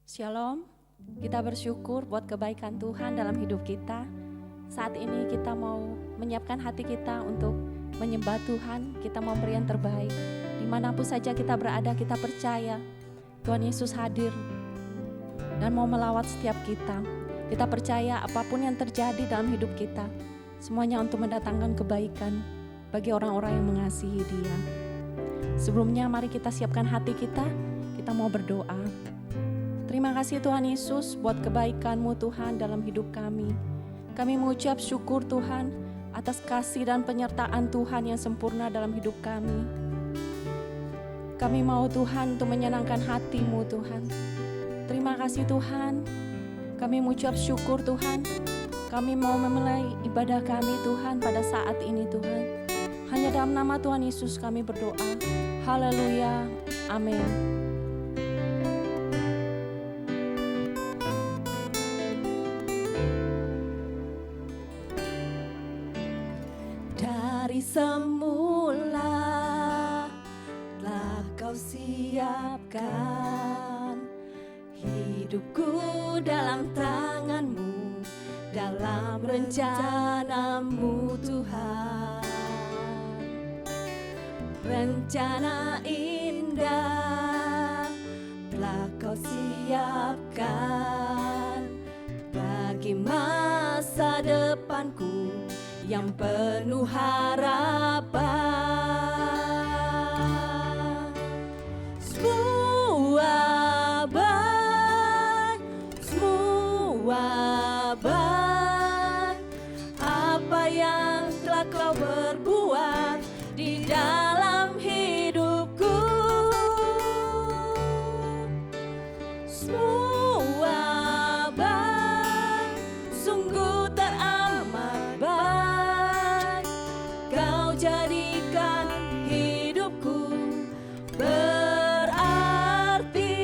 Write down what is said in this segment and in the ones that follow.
Shalom, kita bersyukur buat kebaikan Tuhan dalam hidup kita. Saat ini kita mau menyiapkan hati kita untuk menyembah Tuhan. Kita mau beri yang terbaik. Dimanapun saja kita berada, kita percaya Tuhan Yesus hadir dan mau melawat setiap kita. Kita percaya apapun yang terjadi dalam hidup kita, semuanya untuk mendatangkan kebaikan bagi orang-orang yang mengasihi Dia. Sebelumnya mari kita siapkan hati kita mau berdoa. Terima kasih Tuhan Yesus buat kebaikan-Mu Tuhan dalam hidup kami. Kami mengucap syukur Tuhan atas kasih dan penyertaan Tuhan yang sempurna dalam hidup kami. Kami mau Tuhan untuk menyenangkan hati-Mu Tuhan. Terima kasih Tuhan. Kami mengucap syukur Tuhan. Kami mau memulai ibadah kami Tuhan pada saat ini Tuhan. Hanya dalam nama Tuhan Yesus kami berdoa. Haleluya. Amin. Dari semula telah Kau siapkan hidupku dalam tangan-Mu, dalam rencana-Mu Tuhan. Rencana indah telah Kau siapkan bagi masa depanku yang penuh harapan. Semua baik apa yang telah Kau berbuat di dalam hidupku. Semua baik, sungguh teramat baik. Kau jadikan hidupku berarti.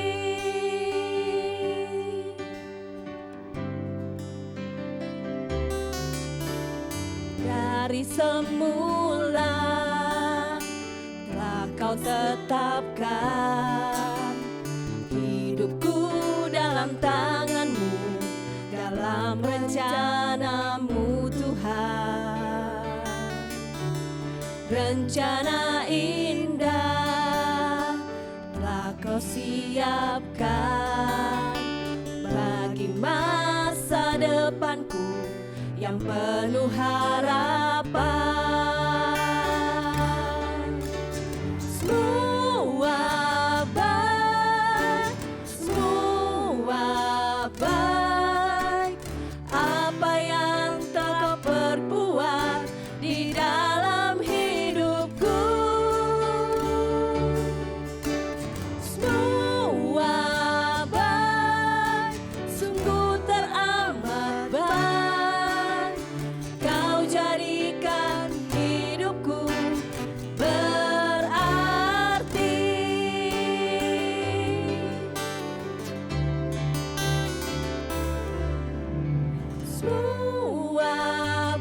Dari semula telah Kau tetapkan hidupku dalam tangan-Mu, dalam rencana-Mu Tuhan. Rencana indah telah Kau siapkan bagi masa depanku yang penuh harapan. Semua baik apa yang telah Kau perbuat di dalam hidupku. Semua baik, sungguh teramat baik. Kau jadikan hidupku berarti. Semua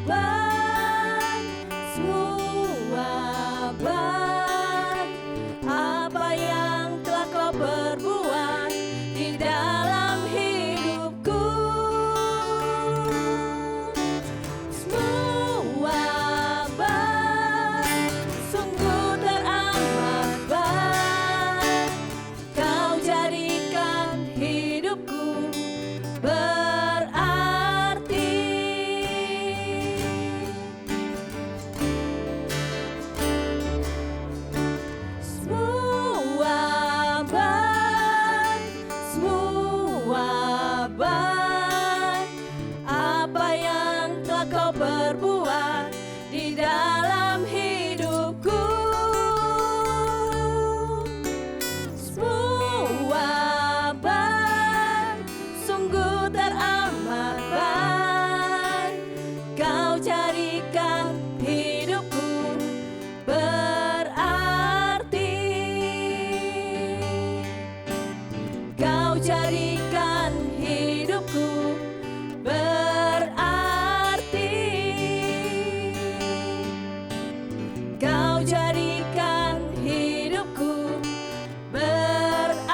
baik apa yang telah Kau perbuat di dalam hidupku. Semua baik, sungguh teramat baik. Kau jadikan hidupku berarti. Semua baik apa yang telah Kau perbuat di dalam hidupku. Semua baik, sungguh teramat baik. Kau jadikan hidupku berarti. Kau jadikan hidupku berarti. Kau jadikan hidupku berarti.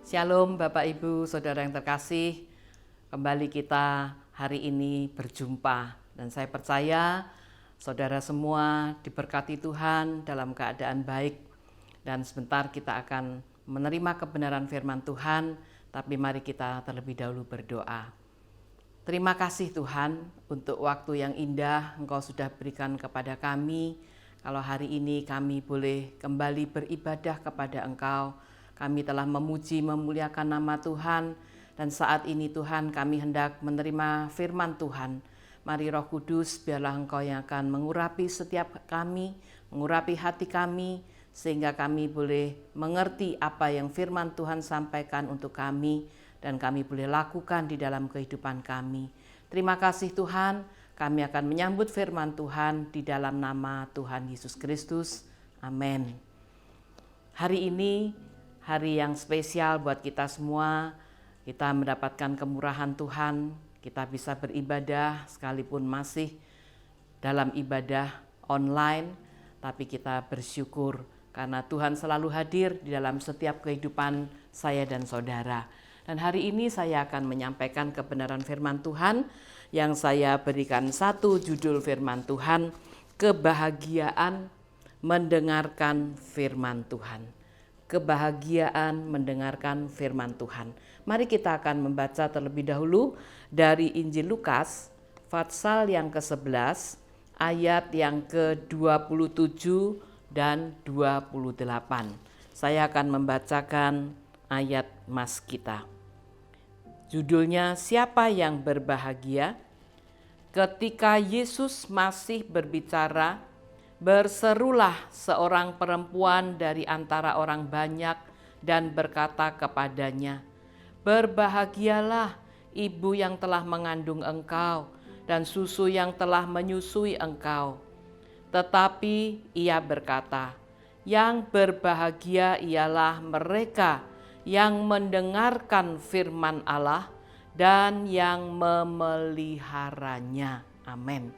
Shalom Bapak Ibu, Saudara yang terkasih. Kembali kita hari ini berjumpa. Dan saya percaya saudara semua diberkati Tuhan dalam keadaan baik. Dan sebentar kita akan menerima kebenaran firman Tuhan. Tapi mari kita terlebih dahulu berdoa. Terima kasih Tuhan untuk waktu yang indah Engkau sudah berikan kepada kami. Kalau hari ini kami boleh kembali beribadah kepada Engkau. Kami telah memuji, memuliakan nama Tuhan, dan saat ini Tuhan kami hendak menerima firman Tuhan. Mari Roh Kudus, biarlah Engkau yang akan mengurapi setiap kami, mengurapi hati kami, sehingga kami boleh mengerti apa yang firman Tuhan sampaikan untuk kami, dan kami boleh lakukan di dalam kehidupan kami. Terima kasih Tuhan, kami akan menyambut firman Tuhan di dalam nama Tuhan Yesus Kristus. Amin. Hari ini hari yang spesial buat kita semua. Kita mendapatkan kemurahan Tuhan, kita bisa beribadah sekalipun masih dalam ibadah online, tapi kita bersyukur karena Tuhan selalu hadir di dalam setiap kehidupan saya dan saudara. Dan hari ini saya akan menyampaikan kebenaran firman Tuhan yang saya berikan satu judul firman Tuhan, kebahagiaan mendengarkan firman Tuhan. Kebahagiaan mendengarkan firman Tuhan. Mari kita akan membaca terlebih dahulu dari Injil Lukas, pasal yang ke-11, ayat yang ke-27 dan 28. Saya akan membacakan ayat mas kita. Judulnya, Siapa yang berbahagia? Ketika Yesus masih berbicara, berserulah seorang perempuan dari antara orang banyak dan berkata kepadanya, "Berbahagialah ibu yang telah mengandung engkau dan susu yang telah menyusui engkau." Tetapi ia berkata, "Yang berbahagia ialah mereka yang mendengarkan firman Allah dan yang memeliharanya." Amin.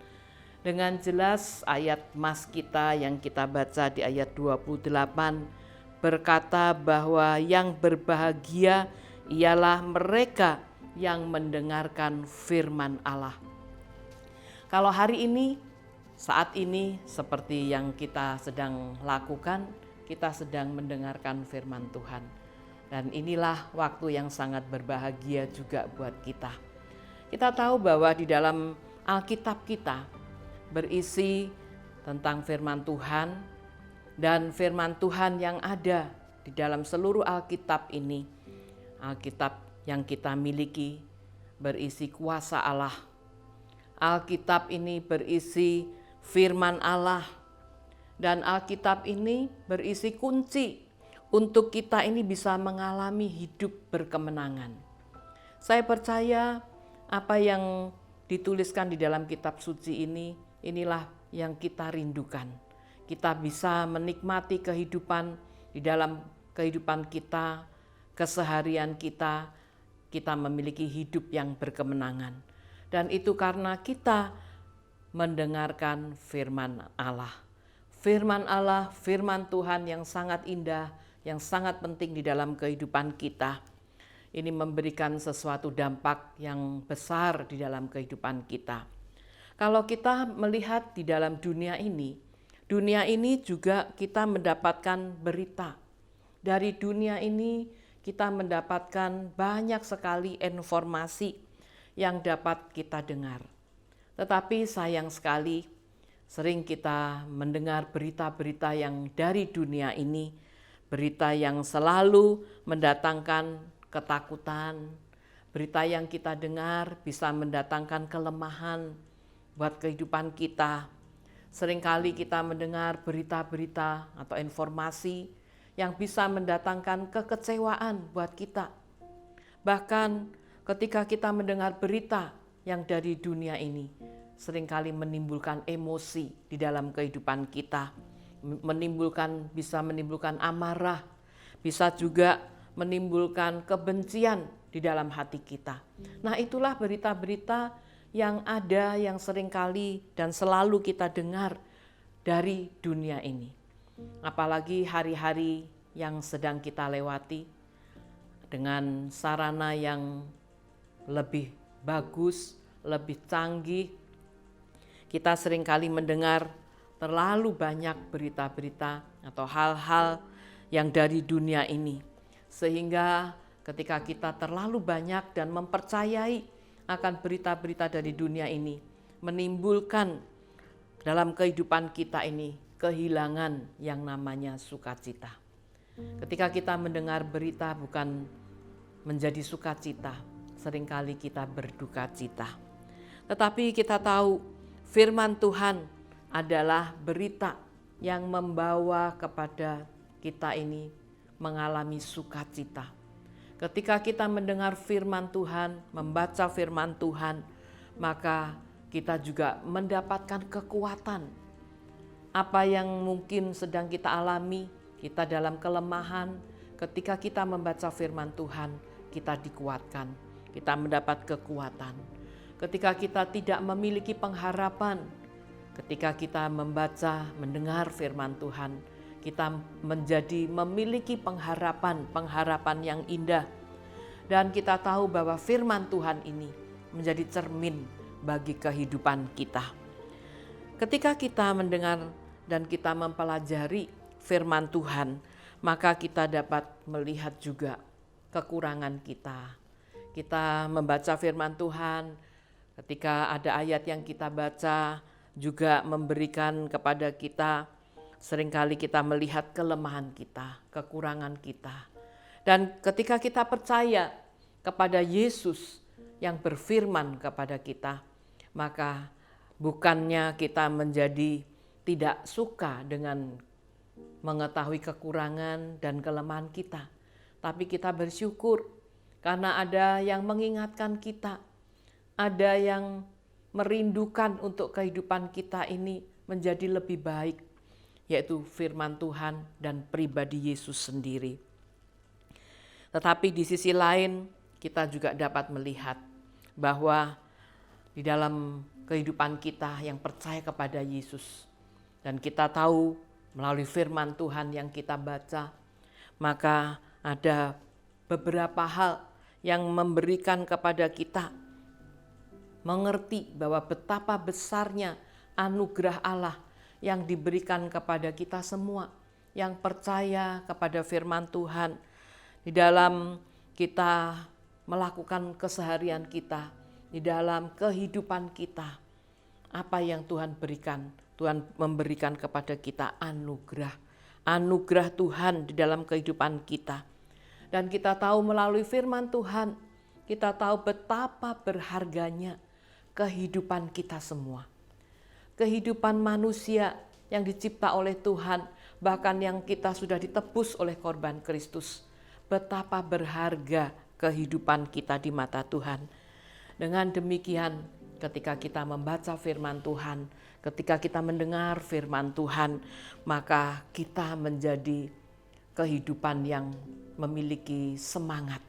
Dengan jelas ayat mas kita yang kita baca di ayat 28 berkata bahwa yang berbahagia ialah mereka yang mendengarkan firman Allah. Kalau hari ini, saat ini seperti yang kita sedang lakukan, kita sedang mendengarkan firman Tuhan. Dan inilah waktu yang sangat berbahagia juga buat kita. Kita tahu bahwa di dalam Alkitab kita berisi tentang firman Tuhan, dan firman Tuhan yang ada di dalam seluruh Alkitab ini, Alkitab yang kita miliki berisi kuasa Allah. Alkitab ini berisi firman Allah, dan Alkitab ini berisi kunci untuk kita ini bisa mengalami hidup berkemenangan. Saya percaya apa yang dituliskan di dalam kitab suci ini, inilah yang kita rindukan. Kita bisa menikmati kehidupan di dalam kehidupan kita, keseharian kita, kita memiliki hidup yang berkemenangan. Dan itu karena kita mendengarkan firman Allah. Firman Allah, firman Tuhan yang sangat indah, yang sangat penting di dalam kehidupan kita. Ini memberikan sesuatu dampak yang besar di dalam kehidupan kita. Kalau kita melihat di dalam dunia ini juga kita mendapatkan berita. Dari dunia ini kita mendapatkan banyak sekali informasi yang dapat kita dengar. Tetapi sayang sekali, sering kita mendengar berita-berita yang dari dunia ini, berita yang selalu mendatangkan ketakutan, berita yang kita dengar bisa mendatangkan kelemahan buat kehidupan kita. Seringkali kita mendengar berita-berita atau informasi yang bisa mendatangkan kekecewaan buat kita. Bahkan ketika kita mendengar berita yang dari dunia ini, seringkali menimbulkan emosi di dalam kehidupan kita. Bisa menimbulkan amarah, bisa juga menimbulkan kebencian di dalam hati kita. Nah, itulah berita-berita yang ada, yang seringkali dan selalu kita dengar dari dunia ini. Apalagi hari-hari yang sedang kita lewati, dengan sarana yang lebih bagus, lebih canggih. Kita seringkali mendengar terlalu banyak berita-berita atau hal-hal yang dari dunia ini. Sehingga ketika kita terlalu banyak dan mempercayai akan berita-berita dari dunia ini, menimbulkan dalam kehidupan kita ini kehilangan yang namanya sukacita. Ketika kita mendengar berita bukan menjadi sukacita, seringkali kita berduka cita. Tetapi kita tahu firman Tuhan adalah berita yang membawa kepada kita ini mengalami sukacita. Ketika kita mendengar firman Tuhan, membaca firman Tuhan, maka kita juga mendapatkan kekuatan. Apa yang mungkin sedang kita alami, kita dalam kelemahan, ketika kita membaca firman Tuhan, kita dikuatkan, kita mendapat kekuatan. Ketika kita tidak memiliki pengharapan, ketika kita membaca, mendengar firman Tuhan, kita menjadi memiliki pengharapan yang indah. Dan kita tahu bahwa firman Tuhan ini menjadi cermin bagi kehidupan kita. Ketika kita mendengar dan kita mempelajari firman Tuhan, maka kita dapat melihat juga kekurangan kita. Kita membaca firman Tuhan, ketika ada ayat yang kita baca juga memberikan kepada kita, seringkali kita melihat kelemahan kita, kekurangan kita. Dan ketika kita percaya kepada Yesus yang berfirman kepada kita, maka bukannya kita menjadi tidak suka dengan mengetahui kekurangan dan kelemahan kita, tapi kita bersyukur karena ada yang mengingatkan kita, ada yang merindukan untuk kehidupan kita ini menjadi lebih baik, yaitu firman Tuhan dan pribadi Yesus sendiri. Tetapi di sisi lain kita juga dapat melihat bahwa di dalam kehidupan kita yang percaya kepada Yesus, dan kita tahu melalui firman Tuhan yang kita baca, maka ada beberapa hal yang memberikan kepada kita mengerti bahwa betapa besarnya anugerah Allah yang diberikan kepada kita semua yang percaya kepada firman Tuhan di dalam kita melakukan keseharian kita, di dalam kehidupan kita. Apa yang Tuhan berikan? Tuhan memberikan kepada kita anugerah Tuhan di dalam kehidupan kita. Dan kita tahu melalui firman Tuhan, kita tahu betapa berharganya kehidupan kita semua. Kehidupan manusia yang dicipta oleh Tuhan, bahkan yang kita sudah ditebus oleh korban Kristus. Betapa berharga kehidupan kita di mata Tuhan. Dengan demikian, ketika kita membaca firman Tuhan, ketika kita mendengar firman Tuhan, maka kita menjadi kehidupan yang memiliki semangat.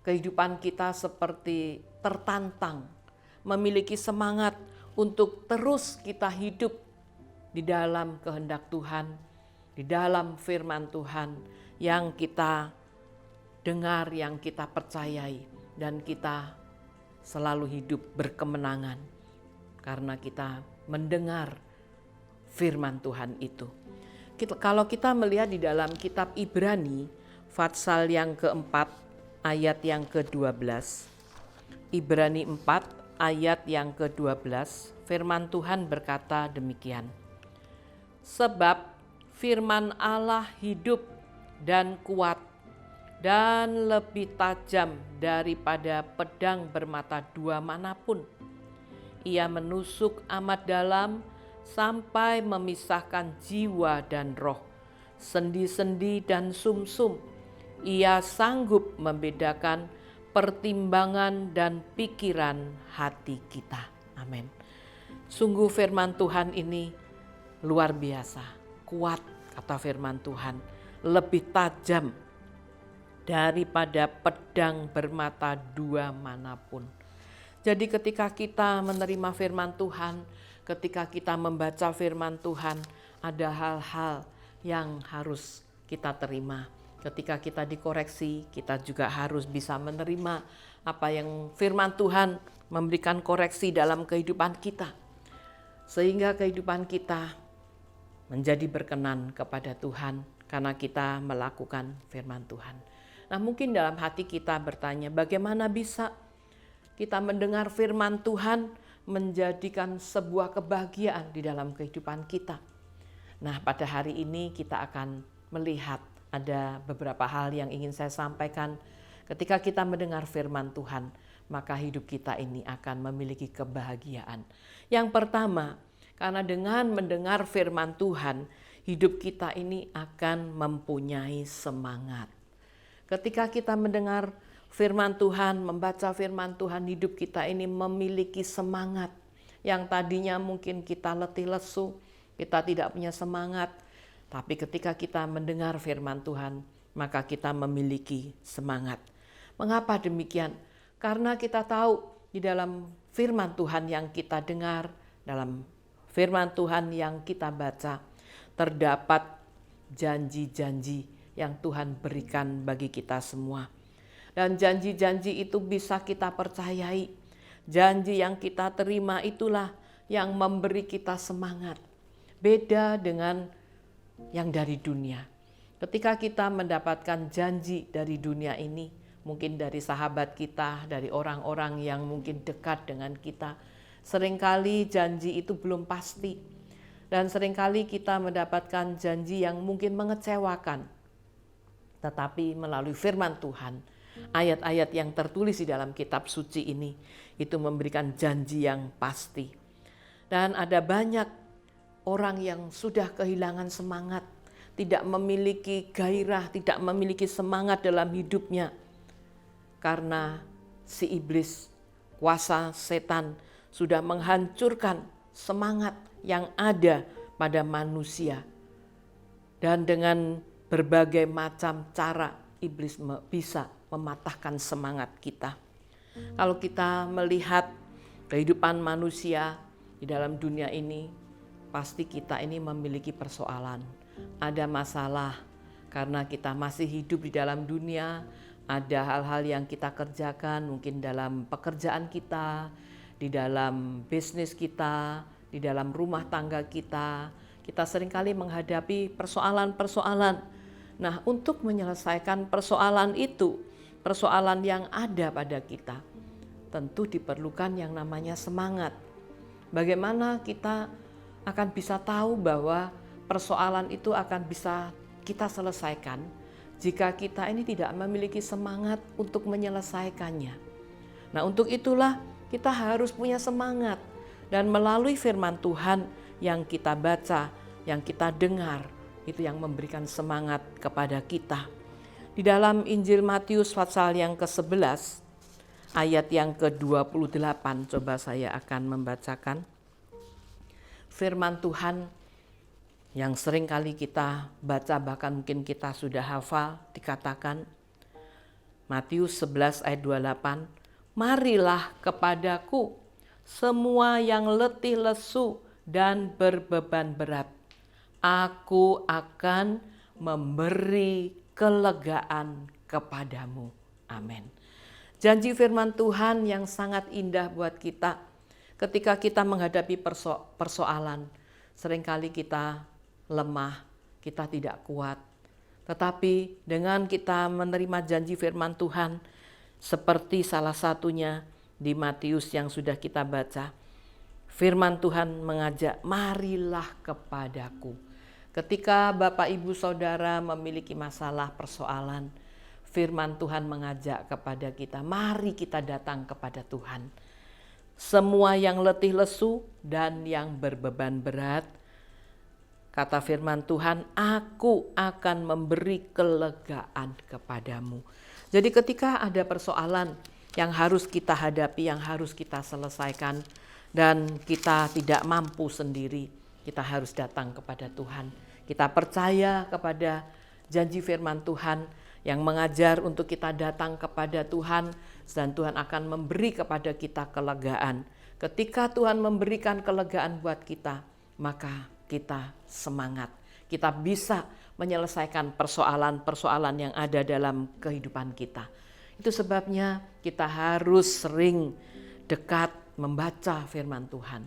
Kehidupan kita seperti tertantang, memiliki semangat untuk terus kita hidup di dalam kehendak Tuhan, di dalam firman Tuhan yang kita dengar, yang kita percayai, dan kita selalu hidup berkemenangan karena kita mendengar firman Tuhan itu. Kalau kita melihat di dalam kitab Ibrani, pasal yang keempat, ayat yang ke-12. Ibrani 4 ayat yang ke-12, firman Tuhan berkata demikian. Sebab firman Allah hidup dan kuat dan lebih tajam daripada pedang bermata dua manapun. Ia menusuk amat dalam sampai memisahkan jiwa dan roh, sendi-sendi dan sumsum. Ia sanggup membedakan pertimbangan dan pikiran hati kita. Amin. Sungguh firman Tuhan ini luar biasa, kuat kata firman Tuhan, lebih tajam daripada pedang bermata dua manapun. Jadi ketika kita menerima firman Tuhan, ketika kita membaca firman Tuhan, ada hal-hal yang harus kita terima. Ketika kita dikoreksi, kita juga harus bisa menerima apa yang firman Tuhan memberikan koreksi dalam kehidupan kita. Sehingga kehidupan kita menjadi berkenan kepada Tuhan karena kita melakukan firman Tuhan. Nah, mungkin dalam hati kita bertanya, bagaimana bisa kita mendengar firman Tuhan menjadikan sebuah kebahagiaan di dalam kehidupan kita? Nah, pada hari ini kita akan melihat ada beberapa hal yang ingin saya sampaikan. Ketika kita mendengar firman Tuhan, maka hidup kita ini akan memiliki kebahagiaan. Yang pertama, karena dengan mendengar firman Tuhan, hidup kita ini akan mempunyai semangat. Ketika kita mendengar firman Tuhan, membaca firman Tuhan, hidup kita ini memiliki semangat. Yang tadinya mungkin kita letih lesu, kita tidak punya semangat. Tapi ketika kita mendengar firman Tuhan, maka kita memiliki semangat. Mengapa demikian? Karena kita tahu di dalam firman Tuhan yang kita dengar, dalam firman Tuhan yang kita baca, terdapat janji-janji yang Tuhan berikan bagi kita semua. Dan janji-janji itu bisa kita percayai. Janji yang kita terima itulah yang memberi kita semangat. Beda dengan yang dari dunia. Ketika kita mendapatkan janji dari dunia ini, mungkin dari sahabat kita, dari orang-orang yang mungkin dekat dengan kita, seringkali janji itu belum pasti. Dan seringkali kita mendapatkan janji yang mungkin mengecewakan. Tetapi melalui firman Tuhan, ayat-ayat yang tertulis di dalam kitab suci ini, itu memberikan janji yang pasti. Dan ada banyak orang yang sudah kehilangan semangat, tidak memiliki gairah, tidak memiliki semangat dalam hidupnya. Karena si iblis, kuasa setan, sudah menghancurkan semangat yang ada pada manusia. Dan dengan berbagai macam cara, iblis bisa mematahkan semangat kita. Kalau kita melihat kehidupan manusia di dalam dunia ini, pasti kita ini memiliki persoalan. Ada masalah karena kita masih hidup di dalam dunia. Ada hal-hal yang kita kerjakan mungkin dalam pekerjaan kita, di dalam bisnis kita, di dalam rumah tangga kita. Kita seringkali menghadapi persoalan-persoalan. Nah, untuk menyelesaikan persoalan itu, persoalan yang ada pada kita, tentu diperlukan yang namanya semangat. Bagaimana kita akan bisa tahu bahwa persoalan itu akan bisa kita selesaikan jika kita ini tidak memiliki semangat untuk menyelesaikannya. Nah, untuk itulah kita harus punya semangat, dan melalui firman Tuhan yang kita baca, yang kita dengar, itu yang memberikan semangat kepada kita. Di dalam Injil Matius pasal yang ke-11 ayat yang ke-28, coba saya akan membacakan. Firman Tuhan yang sering kali kita baca, bahkan mungkin kita sudah hafal, dikatakan Matius 11 ayat 28, marilah kepadaku semua yang letih lesu dan berbeban berat, aku akan memberi kelegaan kepadamu. Amin. Janji firman Tuhan yang sangat indah buat kita. Ketika kita menghadapi persoalan, seringkali kita lemah, kita tidak kuat. Tetapi dengan kita menerima janji firman Tuhan, seperti salah satunya di Matius yang sudah kita baca, firman Tuhan mengajak, marilah kepadaku. Ketika Bapak Ibu Saudara memiliki masalah persoalan, firman Tuhan mengajak kepada kita, mari kita datang kepada Tuhan. Semua yang letih lesu dan yang berbeban berat, kata firman Tuhan, aku akan memberi kelegaan kepadamu. Jadi ketika ada persoalan yang harus kita hadapi, yang harus kita selesaikan, dan kita tidak mampu sendiri, kita harus datang kepada Tuhan. Kita percaya kepada janji firman Tuhan yang mengajar untuk kita datang kepada Tuhan, dan Tuhan akan memberi kepada kita kelegaan. Ketika Tuhan memberikan kelegaan buat kita, maka kita semangat, kita bisa menyelesaikan persoalan-persoalan yang ada dalam kehidupan kita. Itu sebabnya kita harus sering dekat membaca firman Tuhan.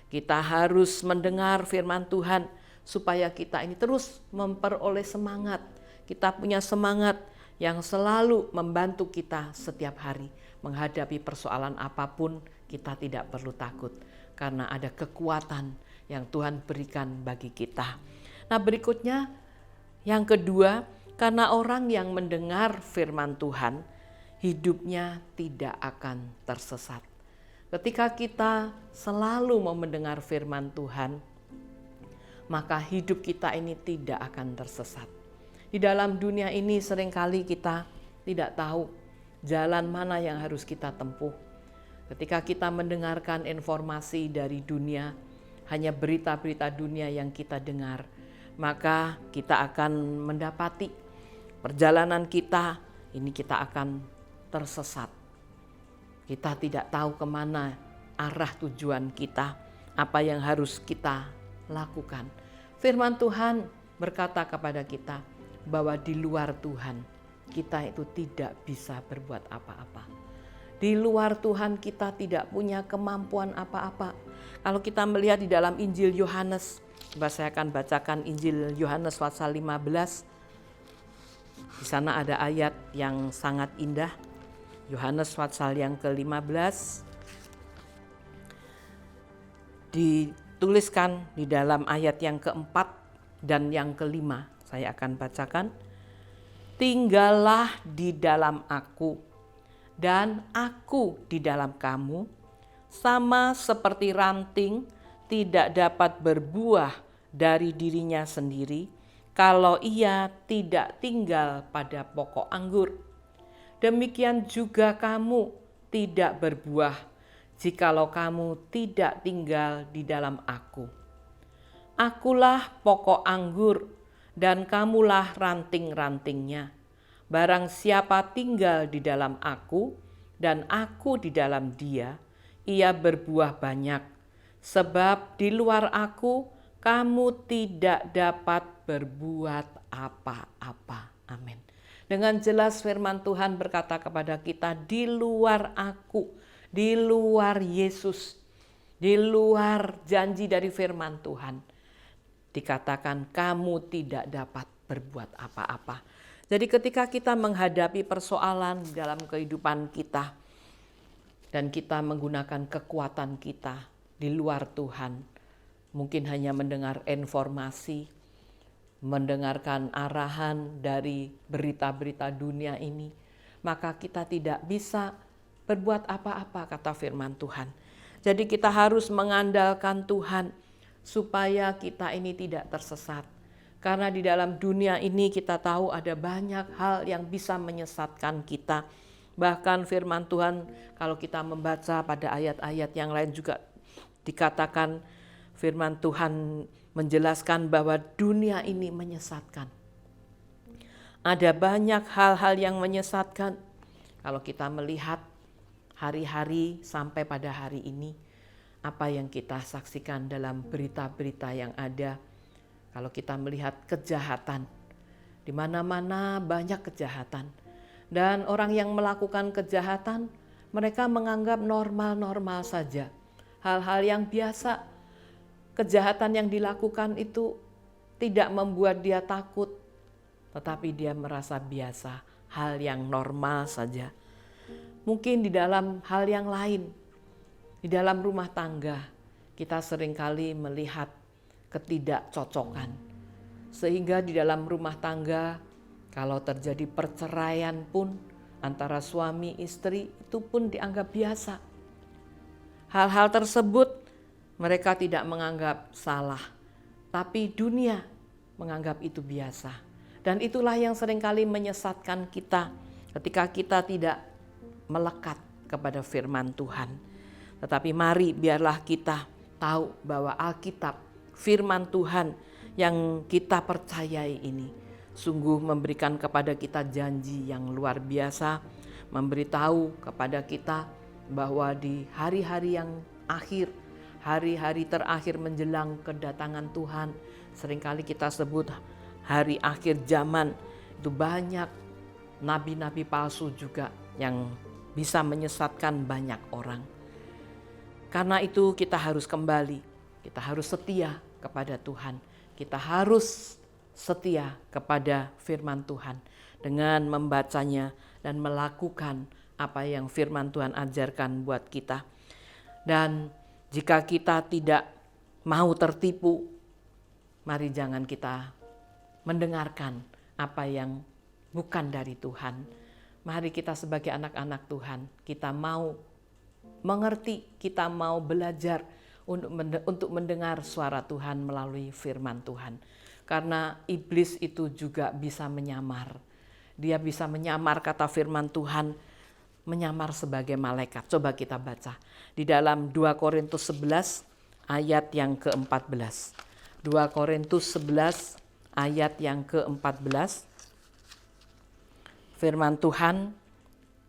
Kita harus mendengar firman Tuhan supaya kita ini terus memperoleh semangat. Kita punya semangat yang selalu membantu kita setiap hari menghadapi persoalan apapun. Kita tidak perlu takut karena ada kekuatan yang Tuhan berikan bagi kita. Nah, berikutnya yang kedua, karena orang yang mendengar firman Tuhan hidupnya tidak akan tersesat. Ketika kita selalu mau mendengar firman Tuhan, maka hidup kita ini tidak akan tersesat. Di dalam dunia ini seringkali kita tidak tahu jalan mana yang harus kita tempuh. Ketika kita mendengarkan informasi dari dunia, hanya berita-berita dunia yang kita dengar, maka kita akan mendapati perjalanan kita ini kita akan tersesat. Kita tidak tahu kemana arah tujuan kita, apa yang harus kita lakukan. Firman Tuhan berkata kepada kita bahwa di luar Tuhan kita itu tidak bisa berbuat apa-apa. Di luar Tuhan kita tidak punya kemampuan apa-apa. Kalau kita melihat di dalam Injil Yohanes, saya akan bacakan Injil Yohanes pasal 15. Di sana ada ayat yang sangat indah. Yohanes pasal yang ke-15 dituliskan di dalam ayat yang keempat dan yang kelima. Saya akan bacakan. Tinggallah di dalam aku dan aku di dalam kamu, sama seperti ranting tidak dapat berbuah dari dirinya sendiri kalau ia tidak tinggal pada pokok anggur. Demikian juga kamu tidak berbuah jikalau kamu tidak tinggal di dalam aku. Akulah pokok anggur dan kamulah ranting-rantingnya. Barang siapa tinggal di dalam aku dan aku di dalam dia, ia berbuah banyak. Sebab di luar aku kamu tidak dapat berbuat apa-apa. Amin. Dengan jelas firman Tuhan berkata kepada kita, di luar aku, di luar Yesus, di luar janji dari firman Tuhan, dikatakan kamu tidak dapat berbuat apa-apa. Jadi ketika kita menghadapi persoalan dalam kehidupan kita dan kita menggunakan kekuatan kita di luar Tuhan, mungkin hanya mendengar informasi, mendengarkan arahan dari berita-berita dunia ini, maka kita tidak bisa berbuat apa-apa, kata firman Tuhan. Jadi kita harus mengandalkan Tuhan supaya kita ini tidak tersesat. Karena di dalam dunia ini kita tahu ada banyak hal yang bisa menyesatkan kita. Bahkan firman Tuhan kalau kita membaca pada ayat-ayat yang lain juga dikatakan firman Tuhan menjelaskan bahwa dunia ini menyesatkan. Ada banyak hal-hal yang menyesatkan. Kalau kita melihat hari-hari sampai pada hari ini, apa yang kita saksikan dalam berita-berita yang ada, kalau kita melihat kejahatan, di mana-mana banyak kejahatan. Dan orang yang melakukan kejahatan, mereka menganggap normal-normal saja. Hal-hal yang biasa, kejahatan yang dilakukan itu tidak membuat dia takut, tetapi dia merasa biasa, hal yang normal saja. Mungkin di dalam hal yang lain, di dalam rumah tangga, kita seringkali melihat ketidakcocokan. Sehingga di dalam rumah tangga, kalau terjadi perceraian pun antara suami istri, itu pun dianggap biasa. Hal-hal tersebut mereka tidak menganggap salah, tapi dunia menganggap itu biasa. Dan itulah yang seringkali menyesatkan kita ketika kita tidak melekat kepada firman Tuhan. Tetapi mari biarlah kita tahu bahwa Alkitab, firman Tuhan yang kita percayai ini sungguh memberikan kepada kita janji yang luar biasa, memberitahu kepada kita bahwa di hari-hari yang akhir, hari-hari terakhir menjelang kedatangan Tuhan. Seringkali kita sebut hari akhir zaman. Itu banyak nabi-nabi palsu juga yang bisa menyesatkan banyak orang. Karena itu kita harus kembali, kita harus setia kepada Tuhan. Kita harus setia kepada firman Tuhan dengan membacanya dan melakukan apa yang firman Tuhan ajarkan buat kita. Dan jika kita tidak mau tertipu, mari jangan kita mendengarkan apa yang bukan dari Tuhan. Mari kita sebagai anak-anak Tuhan, kita mau mengerti, kita mau belajar untuk mendengar suara Tuhan melalui firman Tuhan. Karena iblis itu juga bisa menyamar. Dia bisa menyamar, kata firman Tuhan, menyamar sebagai malaikat. Coba kita baca di dalam 2 Korintus 11 ayat yang ke-14. 2 Korintus 11 ayat yang ke-14. Firman Tuhan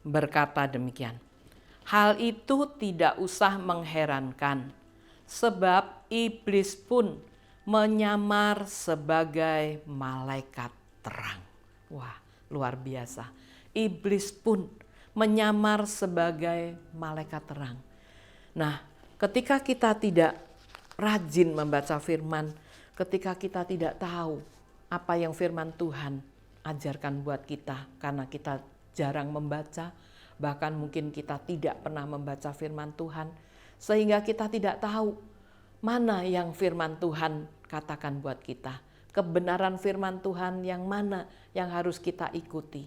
berkata demikian. Hal itu tidak usah mengherankan, sebab iblis pun menyamar sebagai malaikat terang. Wah, luar biasa. Iblis pun menyamar sebagai malaikat terang. Nah, ketika kita tidak rajin membaca firman, ketika kita tidak tahu apa yang firman Tuhan ajarkan buat kita, karena kita jarang membaca, bahkan mungkin kita tidak pernah membaca firman Tuhan, sehingga kita tidak tahu mana yang firman Tuhan katakan buat kita. Kebenaran firman Tuhan yang mana yang harus kita ikuti.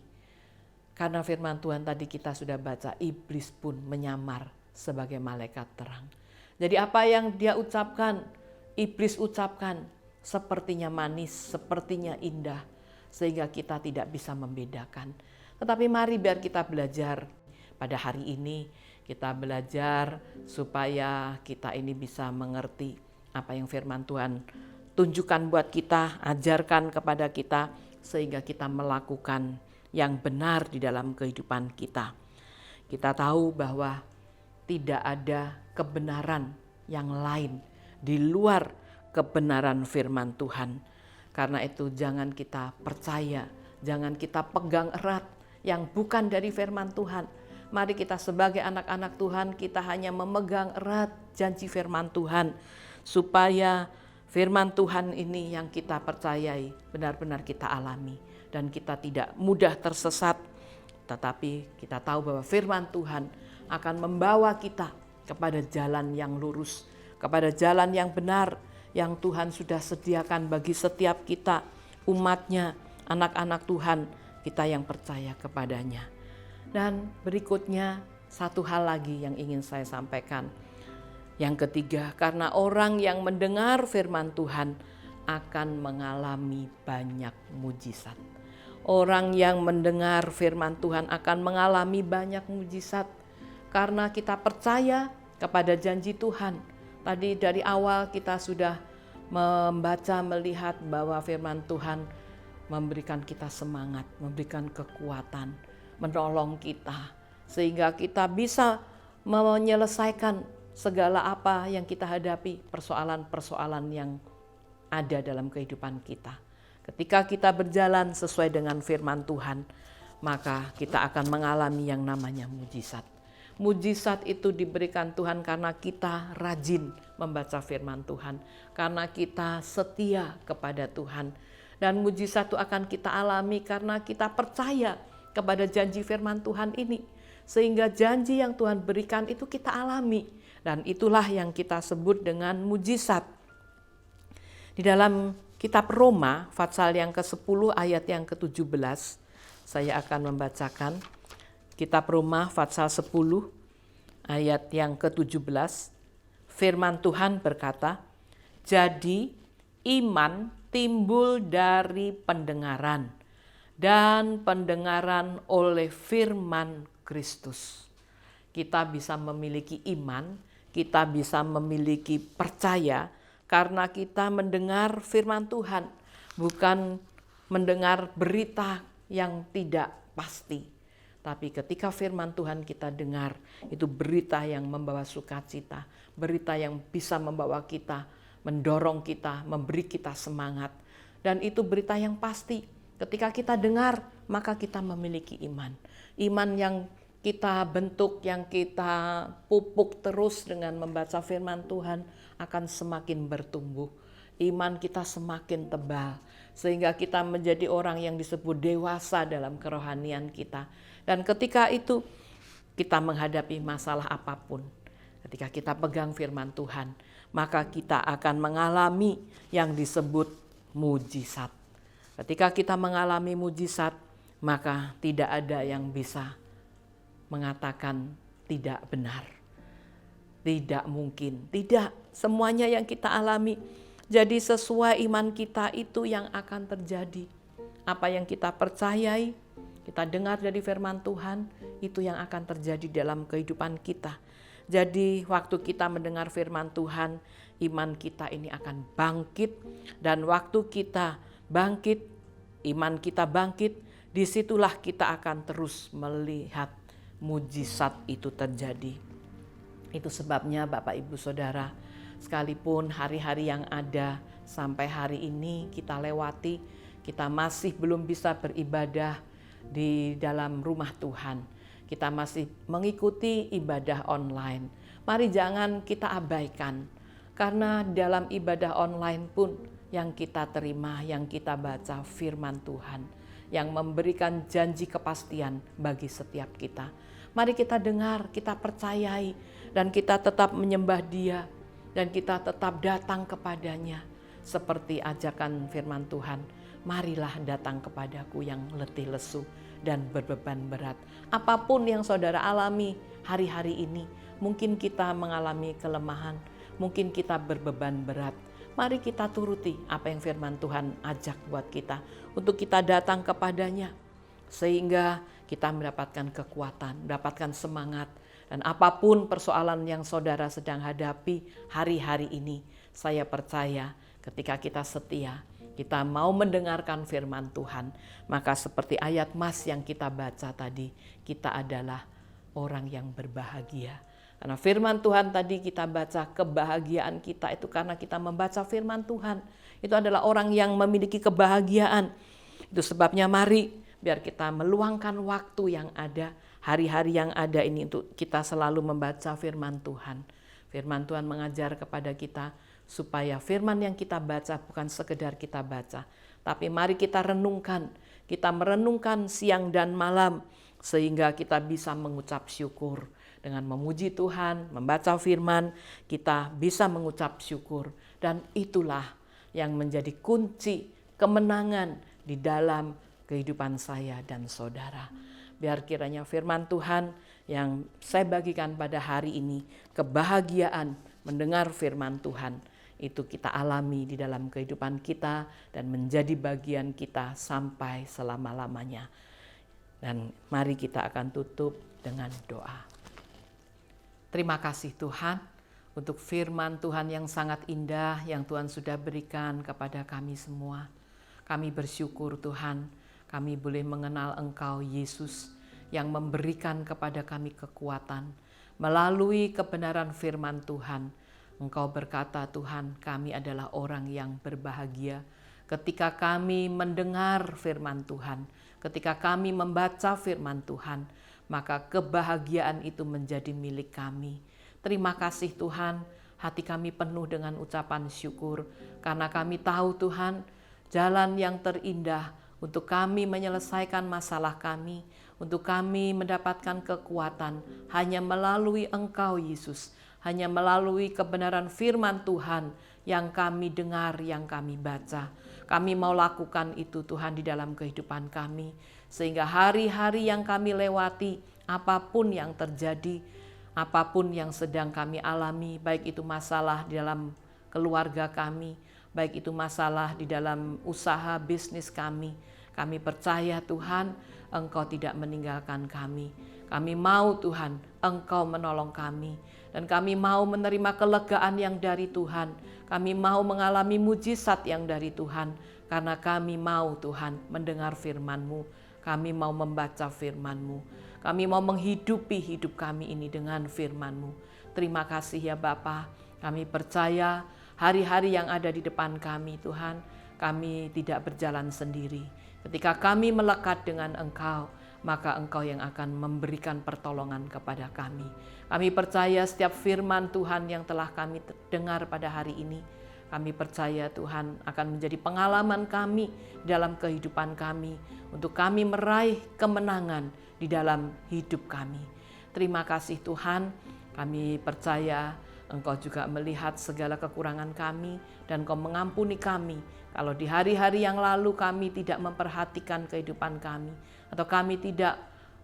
Karena firman Tuhan tadi kita sudah baca, iblis pun menyamar sebagai malaikat terang. Jadi apa yang dia ucapkan, iblis ucapkan, sepertinya manis, sepertinya indah, sehingga kita tidak bisa membedakan. Tetapi mari biar kita belajar pada hari ini, kita belajar supaya kita ini bisa mengerti apa yang firman Tuhan tunjukkan buat kita, ajarkan kepada kita, sehingga kita melakukan yang benar di dalam kehidupan kita. Kita tahu bahwa tidak ada kebenaran yang lain di luar kebenaran firman Tuhan. Karena itu jangan kita percaya, jangan kita pegang erat yang bukan dari firman Tuhan. Mari kita sebagai anak-anak Tuhan, kita hanya memegang erat janji firman Tuhan, supaya firman Tuhan ini yang kita percayai benar-benar kita alami. Dan kita tidak mudah tersesat, tetapi kita tahu bahwa firman Tuhan akan membawa kita kepada jalan yang lurus, kepada jalan yang benar, yang Tuhan sudah sediakan bagi setiap kita, umatnya, anak-anak Tuhan, kita yang percaya kepadanya. Dan berikutnya satu hal lagi yang ingin saya sampaikan. Yang ketiga, karena orang yang mendengar firman Tuhan akan mengalami banyak mujizat. Orang yang mendengar firman Tuhan akan mengalami banyak mujizat karena kita percaya kepada janji Tuhan. Tadi dari awal kita sudah membaca, melihat bahwa firman Tuhan memberikan kita semangat, memberikan kekuatan, menolong kita, sehingga kita bisa menyelesaikan segala apa yang kita hadapi, persoalan-persoalan yang ada dalam kehidupan kita. Ketika kita berjalan sesuai dengan firman Tuhan, maka kita akan mengalami yang namanya mujizat. Mujizat itu diberikan Tuhan karena kita rajin membaca firman Tuhan, karena kita setia kepada Tuhan. Dan mujizat itu akan kita alami karena kita percaya kepada janji firman Tuhan ini. Sehingga janji yang Tuhan berikan itu kita alami. Dan itulah yang kita sebut dengan mujizat. Di dalam kitab Roma, pasal yang ke-10 ayat yang ke-17, saya akan membacakan. Kitab Roma, pasal 10 ayat yang ke-17, firman Tuhan berkata, jadi iman timbul dari pendengaran, dan pendengaran oleh firman Kristus. Kita bisa memiliki iman, kita bisa memiliki percaya, karena kita mendengar firman Tuhan, bukan mendengar berita yang tidak pasti. Tapi ketika firman Tuhan kita dengar, itu berita yang membawa sukacita, berita yang bisa membawa kita, mendorong kita, memberi kita semangat. Dan itu berita yang pasti. Ketika kita dengar, maka kita memiliki iman. Iman yang kita bentuk, yang kita pupuk terus dengan membaca firman Tuhan akan semakin bertumbuh. Iman kita semakin tebal, sehingga kita menjadi orang yang disebut dewasa dalam kerohanian kita. Dan ketika itu kita menghadapi masalah apapun, ketika kita pegang firman Tuhan, maka kita akan mengalami yang disebut mujizat. Ketika kita mengalami mujizat, maka tidak ada yang bisa mengatakan tidak benar, tidak mungkin, tidak. Semuanya yang kita alami jadi sesuai iman kita itu yang akan terjadi. Apa yang kita percayai, kita dengar dari firman Tuhan, itu yang akan terjadi dalam kehidupan kita. Jadi waktu kita mendengar firman Tuhan, iman kita ini akan bangkit. Dan waktu kita bangkit, iman kita bangkit, disitulah kita akan terus melihat mujizat itu terjadi. Itu sebabnya Bapak Ibu Saudara, sekalipun hari-hari yang ada sampai hari ini kita lewati, kita masih belum bisa beribadah di dalam rumah Tuhan. Kita masih mengikuti ibadah online. Mari jangan kita abaikan, karena dalam ibadah online pun yang kita terima, yang kita baca firman Tuhan, yang memberikan janji kepastian bagi setiap kita. Mari kita dengar, kita percayai, dan kita tetap menyembah Dia, dan kita tetap datang kepadanya. Seperti ajakan firman Tuhan, marilah datang kepadaku yang letih lesu dan berbeban berat. Apapun yang saudara alami hari-hari ini, mungkin kita mengalami kelemahan, mungkin kita berbeban berat. Mari kita turuti apa yang firman Tuhan ajak buat kita, untuk kita datang kepadanya, sehingga kita mendapatkan kekuatan, mendapatkan semangat. Dan apapun persoalan yang saudara sedang hadapi hari-hari ini, saya percaya ketika kita setia, kita mau mendengarkan firman Tuhan, maka seperti ayat Mas yang kita baca tadi, kita adalah orang yang berbahagia. Karena firman Tuhan tadi kita baca, kebahagiaan kita itu karena kita membaca firman Tuhan. Itu adalah orang yang memiliki kebahagiaan. Itu sebabnya mari biar kita meluangkan waktu yang ada, hari-hari yang ada ini untuk kita selalu membaca firman Tuhan. Firman Tuhan mengajar kepada kita supaya firman yang kita baca bukan sekedar kita baca, tapi mari kita renungkan. Kita merenungkan siang dan malam sehingga kita bisa mengucap syukur. Dengan memuji Tuhan, membaca firman, kita bisa mengucap syukur. Dan itulah yang menjadi kunci kemenangan di dalam kehidupan saya dan saudara. Biar kiranya firman Tuhan yang saya bagikan pada hari ini, kebahagiaan mendengar firman Tuhan, itu kita alami di dalam kehidupan kita dan menjadi bagian kita sampai selama-lamanya. Dan mari kita akan tutup dengan doa. Terima kasih Tuhan untuk firman Tuhan yang sangat indah yang Tuhan sudah berikan kepada kami semua. Kami bersyukur Tuhan, kami boleh mengenal Engkau Yesus yang memberikan kepada kami kekuatan. Melalui kebenaran firman Tuhan, Engkau berkata Tuhan, kami adalah orang yang berbahagia ketika kami mendengar firman Tuhan, ketika kami membaca firman Tuhan, maka kebahagiaan itu menjadi milik kami. Terima kasih Tuhan, hati kami penuh dengan ucapan syukur, karena kami tahu Tuhan, jalan yang terindah untuk kami menyelesaikan masalah kami, untuk kami mendapatkan kekuatan hanya melalui Engkau Yesus, hanya melalui kebenaran firman Tuhan yang kami dengar, yang kami baca. Kami mau lakukan itu Tuhan di dalam kehidupan kami, sehingga hari-hari yang kami lewati, apapun yang terjadi, apapun yang sedang kami alami, baik itu masalah di dalam keluarga kami, baik itu masalah di dalam usaha bisnis kami percaya Tuhan, Engkau tidak meninggalkan kami. Kami mau Tuhan, Engkau menolong kami. Dan kami mau menerima kelegaan yang dari Tuhan. Kami mau mengalami mujizat yang dari Tuhan. Karena kami mau Tuhan mendengar firman-Mu. Kami mau membaca firman-Mu. Kami mau menghidupi hidup kami ini dengan firman-Mu. Terima kasih ya Bapa. Kami percaya hari-hari yang ada di depan kami Tuhan, kami tidak berjalan sendiri. Ketika kami melekat dengan Engkau, maka Engkau yang akan memberikan pertolongan kepada kami. Kami percaya setiap firman Tuhan yang telah kami dengar pada hari ini, kami percaya Tuhan akan menjadi pengalaman kami dalam kehidupan kami untuk kami meraih kemenangan di dalam hidup kami. Terima kasih Tuhan, kami percaya Engkau juga melihat segala kekurangan kami dan Engkau mengampuni kami kalau di hari-hari yang lalu kami tidak memperhatikan kehidupan kami atau kami tidak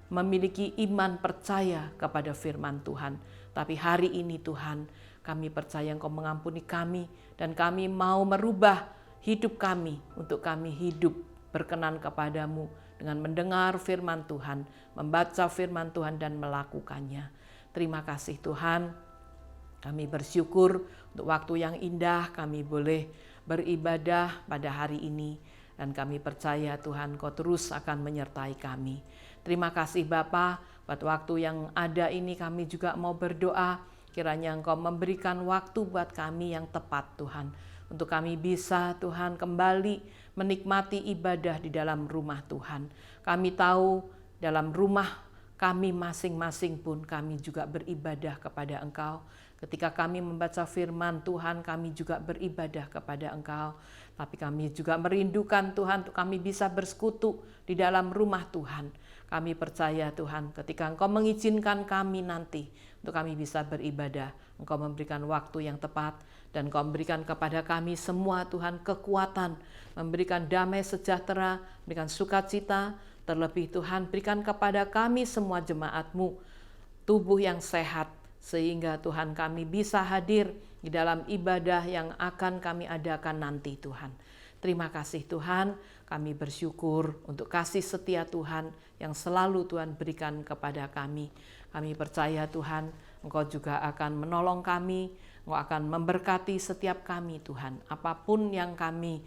memiliki iman percaya kepada firman Tuhan. Tapi hari ini Tuhan, kami percaya Engkau mengampuni kami dan kami mau merubah hidup kami untuk kami hidup berkenan kepadamu dengan mendengar firman Tuhan, membaca firman Tuhan dan melakukannya. Terima kasih Tuhan, kami bersyukur untuk waktu yang indah kami boleh beribadah pada hari ini dan kami percaya Tuhan Kau terus akan menyertai kami. Terima kasih Bapa, buat waktu yang ada ini kami juga mau berdoa. Kiranya Engkau memberikan waktu buat kami yang tepat Tuhan. Untuk kami bisa Tuhan kembali menikmati ibadah di dalam rumah Tuhan. Kami tahu dalam rumah kami masing-masing pun kami juga beribadah kepada Engkau. Ketika kami membaca firman Tuhan, kami juga beribadah kepada Engkau. Tapi kami juga merindukan Tuhan untuk kami bisa bersekutu di dalam rumah Tuhan. Kami percaya Tuhan ketika Engkau mengizinkan kami nanti untuk kami bisa beribadah, Engkau memberikan waktu yang tepat dan Engkau memberikan kepada kami semua Tuhan kekuatan, memberikan damai sejahtera, memberikan sukacita, terlebih Tuhan berikan kepada kami semua jemaat-Mu tubuh yang sehat sehingga Tuhan kami bisa hadir di dalam ibadah yang akan kami adakan nanti Tuhan. Terima kasih Tuhan, kami bersyukur untuk kasih setia Tuhan yang selalu Tuhan berikan kepada kami. Kami percaya Tuhan, Engkau juga akan menolong kami, Engkau akan memberkati setiap kami Tuhan. Apapun yang kami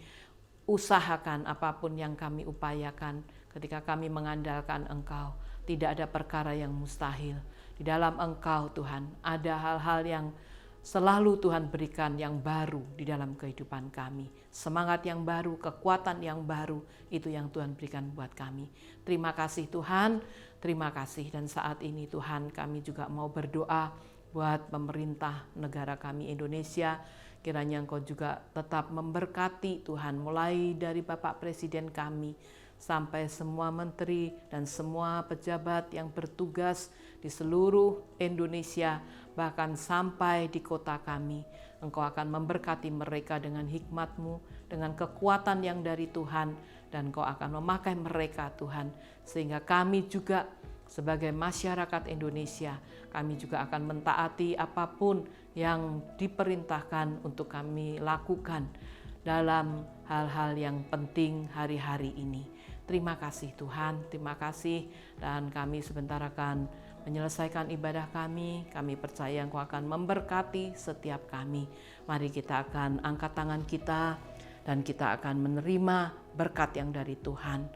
usahakan, apapun yang kami upayakan, ketika kami mengandalkan Engkau, tidak ada perkara yang mustahil. Di dalam Engkau Tuhan, ada hal-hal yang selalu Tuhan berikan yang baru di dalam kehidupan kami. Semangat yang baru, kekuatan yang baru, itu yang Tuhan berikan buat kami. Terima kasih Tuhan, terima kasih. Dan saat ini Tuhan kami juga mau berdoa buat pemerintah negara kami Indonesia. Kiranya Engkau juga tetap memberkati Tuhan, mulai dari Bapak Presiden kami, sampai semua menteri dan semua pejabat yang bertugas di seluruh Indonesia, bahkan sampai di kota kami. Engkau akan memberkati mereka dengan hikmat-Mu, dengan kekuatan yang dari Tuhan, dan Engkau akan memakai mereka Tuhan, sehingga kami juga sebagai masyarakat Indonesia, kami juga akan mentaati apapun yang diperintahkan untuk kami lakukan dalam hal-hal yang penting hari-hari ini. Terima kasih Tuhan, terima kasih, dan kami sebentar akan menyelesaikan ibadah kami. Kami percaya Engkau akan memberkati setiap kami. Mari kita akan angkat tangan kita dan kita akan menerima berkat yang dari Tuhan.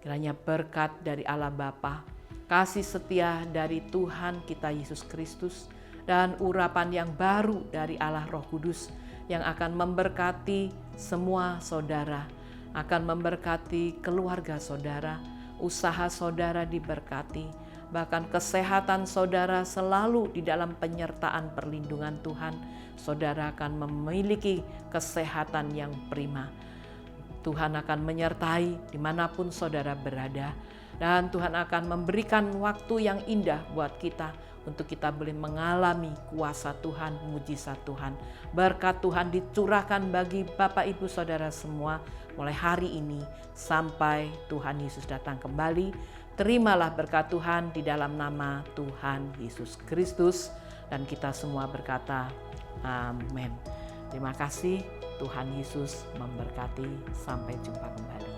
Kiranya berkat dari Allah Bapa, kasih setia dari Tuhan kita Yesus Kristus, dan urapan yang baru dari Allah Roh Kudus yang akan memberkati semua saudara, akan memberkati keluarga saudara, usaha saudara diberkati, bahkan kesehatan saudara selalu di dalam penyertaan perlindungan Tuhan. Saudara akan memiliki kesehatan yang prima. Tuhan akan menyertai dimanapun saudara berada, dan Tuhan akan memberikan waktu yang indah buat kita untuk kita boleh mengalami kuasa Tuhan, mujizat Tuhan. Berkat Tuhan dicurahkan bagi Bapak Ibu Saudara semua mulai hari ini sampai Tuhan Yesus datang kembali. Terimalah berkat Tuhan di dalam nama Tuhan Yesus Kristus, dan kita semua berkata amin. Terima kasih, Tuhan Yesus memberkati. Sampai jumpa kembali.